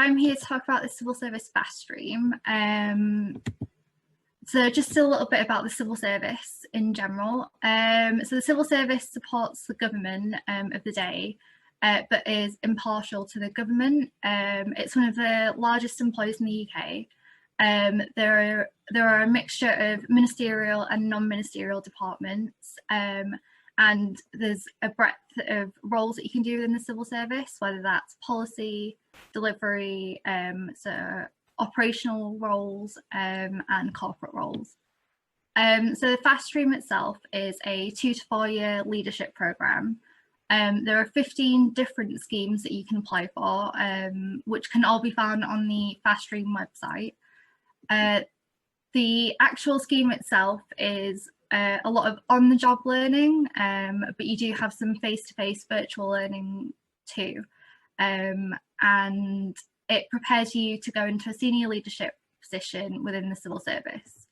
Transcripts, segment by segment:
I'm here to talk about the civil service fast stream. So just a little bit about the civil service in general. So the civil service supports the government of the day, but is impartial to the government. It's one of the largest employers in the UK. There are a mixture of ministerial and non-ministerial departments, and there's a breadth of roles that you can do within the civil service, whether that's policy, delivery, so operational roles, and corporate roles. So the fast stream itself is a 2 to 4 year leadership program. There are 15 different schemes that you can apply for, which can all be found on the fast stream website. The actual scheme itself is a lot of on-the-job learning, but you do have some face-to-face virtual learning too, and it prepares you to go into a senior leadership position within the civil service.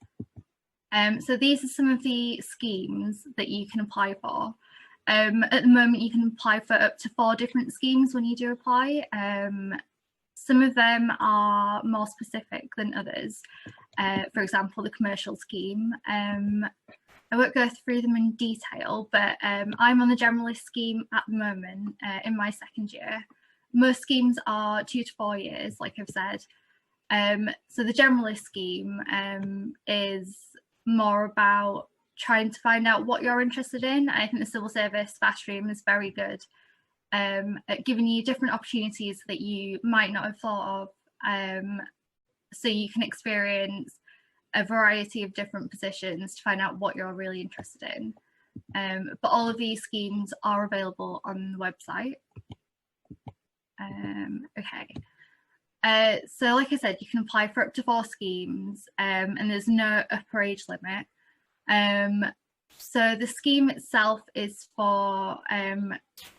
So these are some of the schemes that you can apply for. At the moment, you can apply for up to 4 different schemes when you do apply. Some of them are more specific than others. For example, the commercial scheme. I won't go through them in detail, but I'm on the generalist scheme at the moment in my 2nd year. Most schemes are 2 to 4 years, like I've said. So the generalist scheme is more about trying to find out what you're interested in. I think the civil service fast stream is very good at giving you different opportunities that you might not have thought of, so you can experience a variety of different positions to find out what you're really interested in. But all of these schemes are available on the website. So like I said, you can apply for up to 4 schemes, and there's no upper age limit. So the scheme itself is for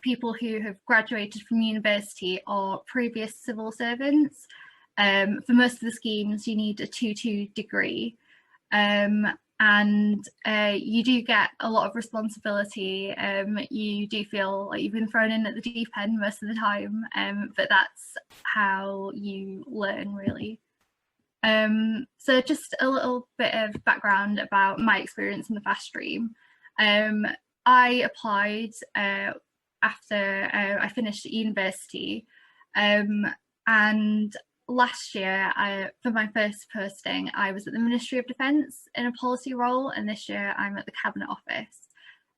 people who have graduated from university or previous civil servants. For most of the schemes, you need a 2:2 degree, and you do get a lot of responsibility. You do feel like you've been thrown in at the deep end most of the time, but that's how you learn, really. So just a little bit of background about my experience in the fast stream. I applied after I finished at university, and last year, for my first posting, I was at the Ministry of Defence in a policy role, and this year I'm at the Cabinet Office.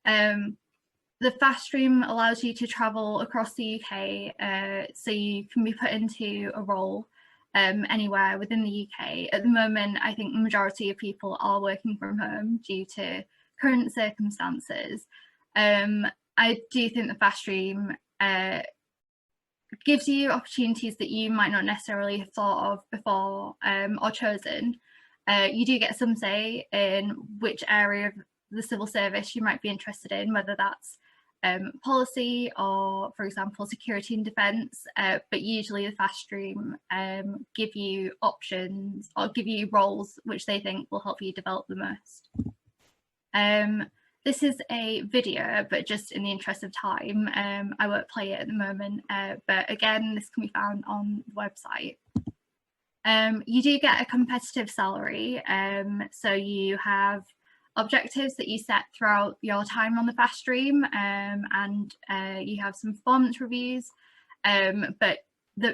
The fast stream allows you to travel across the UK, so you can be put into a role anywhere within the UK. At the moment, I think the majority of people are working from home due to current circumstances. I do think the fast stream gives you opportunities that you might not necessarily have thought of before or chosen. You do get some say in which area of the civil service you might be interested in, whether that's policy or, for example, security and defence, but usually the fast stream give you options or give you roles which they think will help you develop the most. This is a video, but just in the interest of time, I won't play it at the moment, but again, this can be found on the website. You do get a competitive salary, so you have objectives that you set throughout your time on the fast stream, and you have some performance reviews, but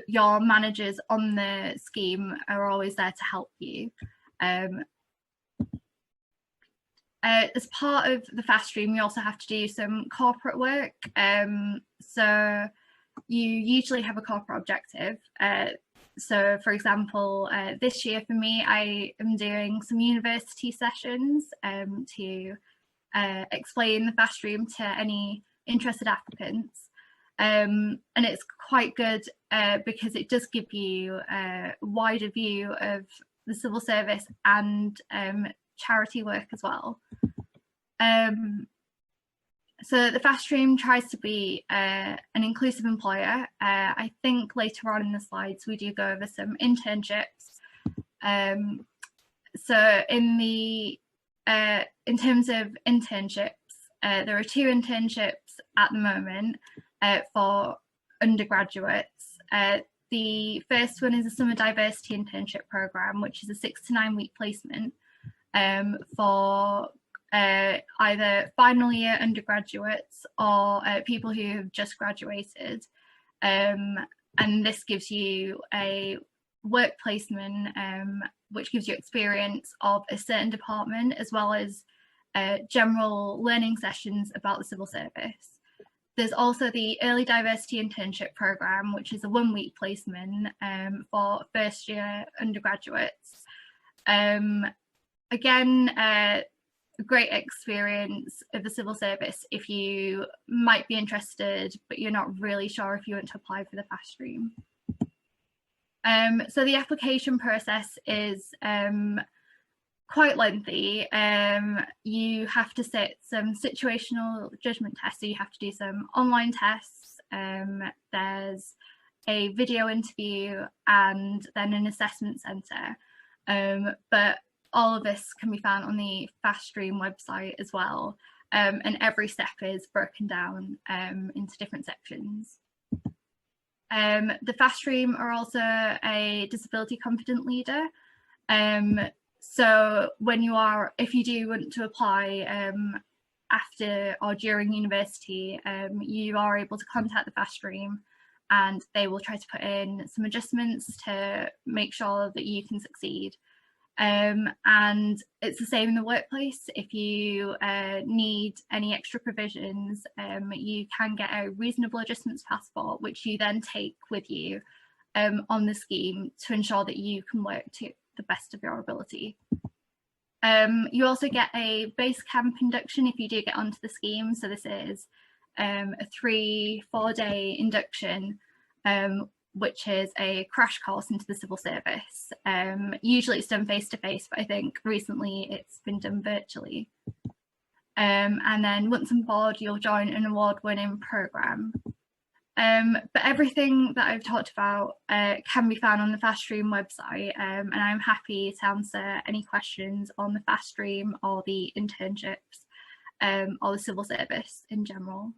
your managers on the scheme are always there to help you. As part of the fast stream, you also have to do some corporate work. So you usually have a corporate objective. So for example, this year for me, I am doing some university sessions to explain the fast stream to any interested applicants. And it's quite good because it does give you a wider view of the civil service and charity work as well. So the fast stream tries to be an inclusive employer. I think later on in the slides we do go over some internships. So in terms of internships, there are 2 internships at the moment for undergraduates. The first one is a summer diversity internship program, which is a 6 to 9 week placement for either final year undergraduates or people who have just graduated. And this gives you a work placement which gives you experience of a certain department, as well as general learning sessions about the civil service. There's also the early diversity internship program, which is a 1 week placement for first year undergraduates. Again, a great experience of the civil service if you might be interested, but you're not really sure if you want to apply for the fast stream. So the application process is quite lengthy. You have to sit some situational judgment tests, so you have to do some online tests. There's a video interview and then an assessment centre. But all of this can be found on the Fast Stream website as well, and every step is broken down into different sections. The Fast Stream are also a disability confident leader. So if you do want to apply after or during university, you are able to contact the Fast Stream, and they will try to put in some adjustments to make sure that you can succeed. And it's the same in the workplace. If you need any extra provisions, you can get a reasonable adjustments passport, which you then take with you on the scheme to ensure that you can work to the best of your ability. You also get a Basecamp induction if you do get onto the scheme. So this is a 3-4 day induction, which is a crash course into the civil service. Usually it's done face-to-face, but I think recently it's been done virtually. And then once on board, you'll join an award-winning programme. But everything that I've talked about can be found on the Fast Stream website, and I'm happy to answer any questions on the Fast Stream or the internships or the civil service in general.